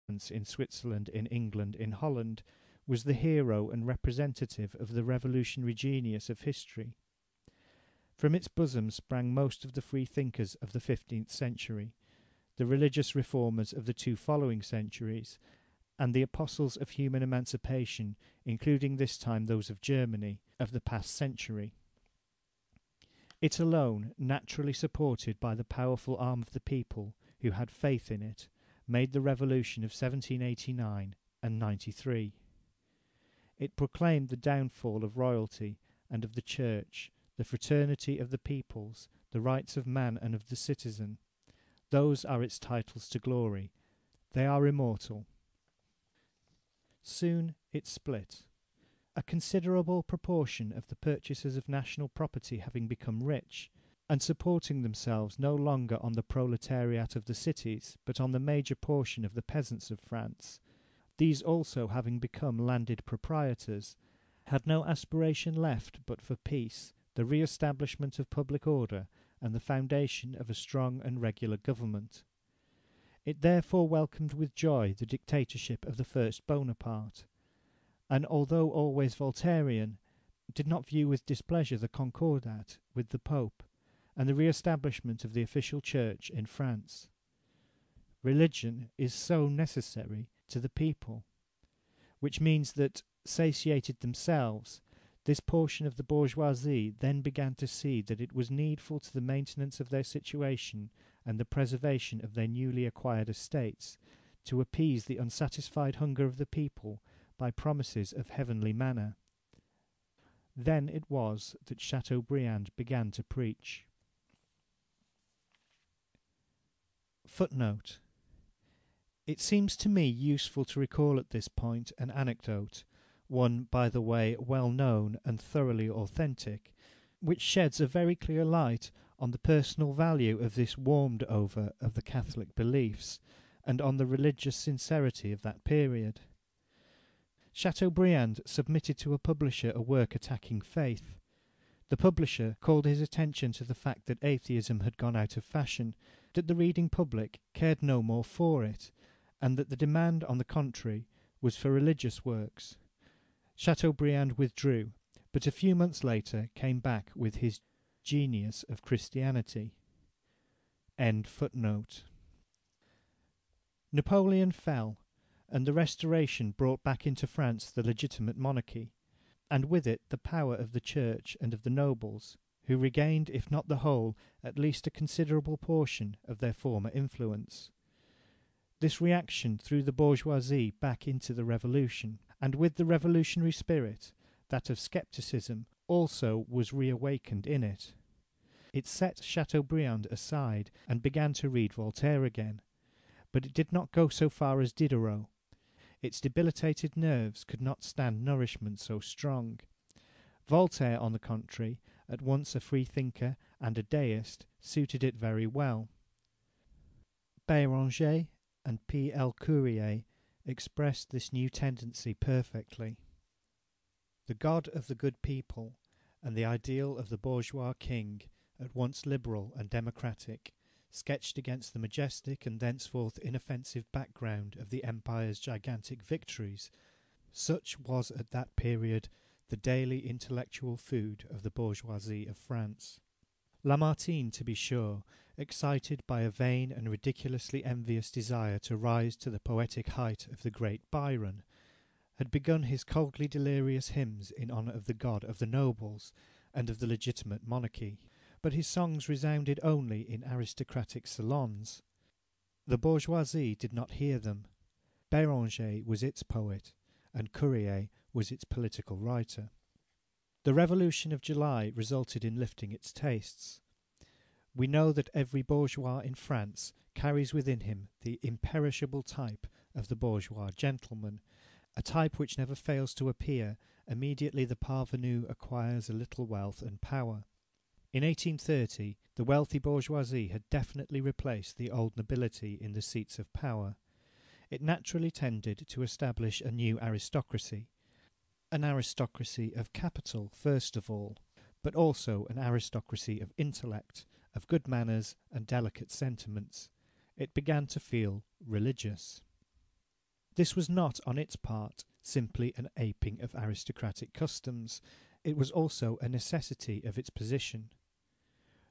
in Switzerland, in England, in Holland, was the hero and representative of the revolutionary genius of history. From its bosom sprang most of the free thinkers of the 15th century, the religious reformers of the two following centuries, and the apostles of human emancipation, including this time those of Germany, of the past century. It alone, naturally supported by the powerful arm of the people, who had faith in it, made the revolution of 1789 and 93. It proclaimed the downfall of royalty and of the church, the fraternity of the peoples, the rights of man and of the citizen. Those are its titles to glory. They are immortal. Soon it split. A considerable proportion of the purchasers of national property having become rich, and supporting themselves no longer on the proletariat of the cities, but on the major portion of the peasants of France, these also having become landed proprietors, had no aspiration left but for peace, the re-establishment of public order, and the foundation of a strong and regular government. It therefore welcomed with joy the dictatorship of the first Bonaparte, and although always Voltairian, did not view with displeasure the concordat with the Pope, and the re-establishment of the official church in France. Religion is so necessary to the people, which means that, satiated themselves, this portion of the bourgeoisie then began to see that it was needful to the maintenance of their situation and the preservation of their newly acquired estates, to appease the unsatisfied hunger of the people by promises of heavenly manna. Then it was that Chateaubriand began to preach. Footnote. It seems to me useful to recall at this point an anecdote, one, by the way, well known and thoroughly authentic, which sheds a very clear light on the personal value of this warmed over of the Catholic beliefs, and on the religious sincerity of that period. Chateaubriand submitted to a publisher a work attacking faith. The publisher called his attention to the fact that atheism had gone out of fashion, that the reading public cared no more for it, and that the demand, on the contrary, was for religious works. Chateaubriand withdrew, but a few months later came back with his Genius of Christianity. End footnote. Napoleon fell, and the Restoration brought back into France the legitimate monarchy, and with it the power of the Church and of the nobles, who regained, if not the whole, at least a considerable portion of their former influence. This reaction threw the bourgeoisie back into the Revolution, and with the revolutionary spirit, that of scepticism also was reawakened in it. It set Chateaubriand aside and began to read Voltaire again, but it did not go so far as Diderot. Its debilitated nerves could not stand nourishment so strong. Voltaire, on the contrary, at once a free thinker and a deist, suited it very well. Béranger and P. L. Courier expressed this new tendency perfectly. The God of the good people and the ideal of the bourgeois king, at once liberal and democratic, sketched against the majestic and thenceforth inoffensive background of the empire's gigantic victories, such was at that period the daily intellectual food of the bourgeoisie of France. Lamartine, to be sure, excited by a vain and ridiculously envious desire to rise to the poetic height of the great Byron, had begun his coldly delirious hymns in honour of the god of the nobles and of the legitimate monarchy, but his songs resounded only in aristocratic salons. The bourgeoisie did not hear them. Béranger was its poet, and Courier was its political writer. The Revolution of July resulted in lifting its tastes. We know that every bourgeois in France carries within him the imperishable type of the bourgeois gentleman, a type which never fails to appear immediately the parvenu acquires a little wealth and power. In 1830, the wealthy bourgeoisie had definitely replaced the old nobility in the seats of power. It naturally tended to establish a new aristocracy, an aristocracy of capital first of all, but also an aristocracy of intellect, of good manners and delicate sentiments. It began to feel religious. This was not, on its part, simply an aping of aristocratic customs. It was also a necessity of its position.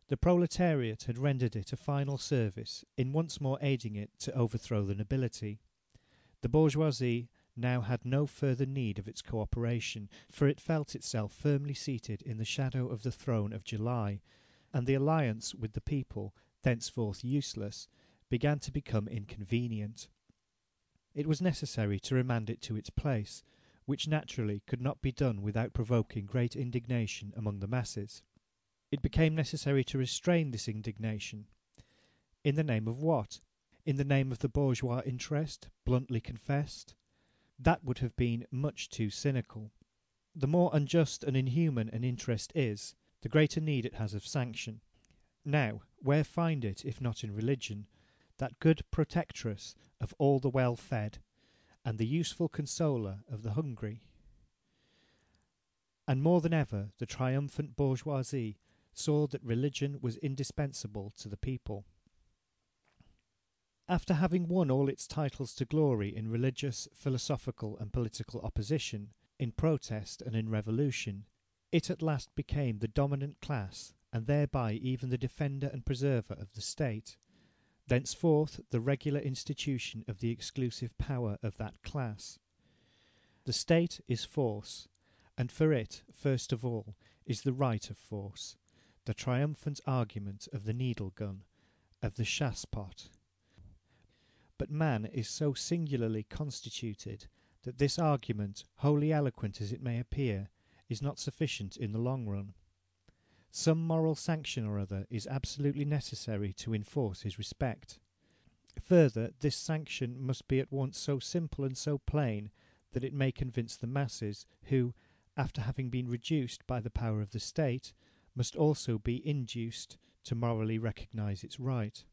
The proletariat had rendered it a final service in once more aiding it to overthrow the nobility. The bourgeoisie now had no further need of its cooperation, for it felt itself firmly seated in the shadow of the throne of July, and the alliance with the people, thenceforth useless, began to become inconvenient. It was necessary to remand it to its place, which naturally could not be done without provoking great indignation among the masses. It became necessary to restrain this indignation. In the name of what? In the name of the bourgeois interest, bluntly confessed? That would have been much too cynical. The more unjust and inhuman an interest is, the greater need it has of sanction. Now, where find it, if not in religion, that good protectress of all the well-fed, and the useful consoler of the hungry? And more than ever, the triumphant bourgeoisie saw that religion was indispensable to the people. After having won all its titles to glory in religious, philosophical, and political opposition, in protest and in revolution, it at last became the dominant class, and thereby even the defender and preserver of the state, thenceforth the regular institution of the exclusive power of that class. The state is force, and for it, first of all, is the right of force, the triumphant argument of the needle gun, of the chasse-pot. But man is so singularly constituted that this argument, wholly eloquent as it may appear, is not sufficient in the long run. Some moral sanction or other is absolutely necessary to enforce his respect. Further, this sanction must be at once so simple and so plain that it may convince the masses, who, after having been reduced by the power of the state, must also be induced to morally recognize its right.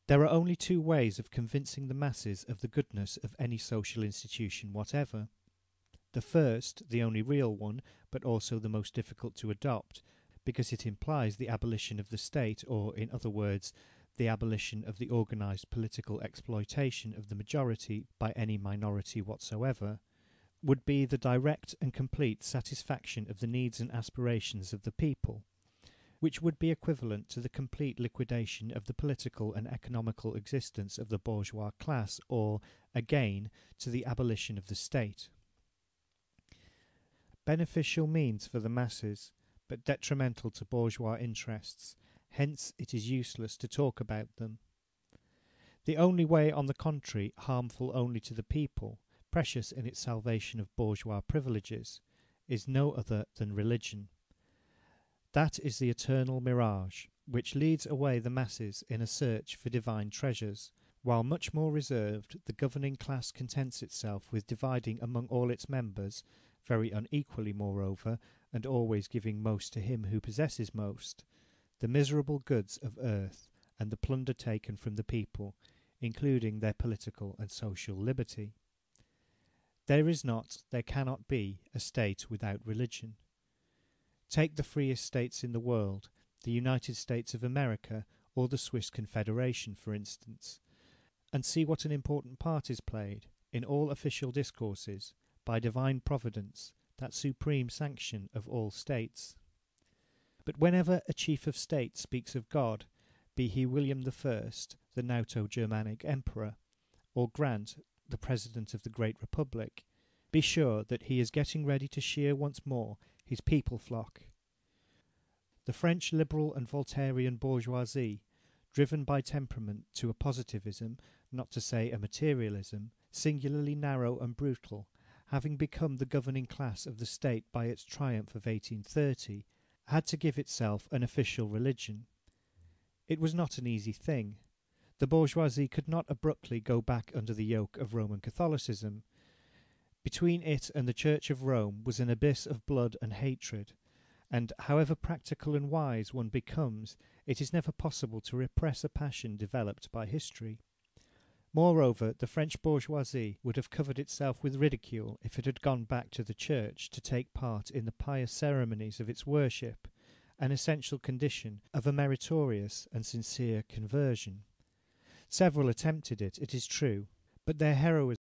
There are only two ways of convincing the masses of the goodness of any social institution whatever. The first, the only real one, but also the most difficult to adopt, because it implies the abolition of the state, or, in other words, the abolition of the organized political exploitation of the majority by any minority whatsoever, would be the direct and complete satisfaction of the needs and aspirations of the people, which would be equivalent to the complete liquidation of the political and economical existence of the bourgeois class, or, again, to the abolition of the state. Beneficial means for the masses, but detrimental to bourgeois interests, hence it is useless to talk about them. The only way, on the contrary, harmful only to the people, precious in its salvation of bourgeois privileges, is no other than religion. That is the eternal mirage, which leads away the masses in a search for divine treasures, while much more reserved the governing class contents itself with dividing among all its members, very unequally moreover, and always giving most to him who possesses most, the miserable goods of earth and the plunder taken from the people, including their political and social liberty. There is not, there cannot be, a state without religion. Take the freest states in the world, the United States of America or the Swiss Confederation, for instance, and see what an important part is played, in all official discourses, by divine providence, that supreme sanction of all states. But whenever a chief of state speaks of God, be he William I, the Nauto-Germanic emperor, or Grant, the president of the great republic, be sure that he is getting ready to shear once more his people flock. The French liberal and Voltairean bourgeoisie, driven by temperament to a positivism, not to say a materialism, singularly narrow and brutal, having become the governing class of the state by its triumph of 1830, had to give itself an official religion. It was not an easy thing. The bourgeoisie could not abruptly go back under the yoke of Roman Catholicism. Between it and the Church of Rome was an abyss of blood and hatred, and however practical and wise one becomes, it is never possible to repress a passion developed by history. Moreover, the French bourgeoisie would have covered itself with ridicule if it had gone back to the church to take part in the pious ceremonies of its worship, an essential condition of a meritorious and sincere conversion. Several attempted it is true, but their heroism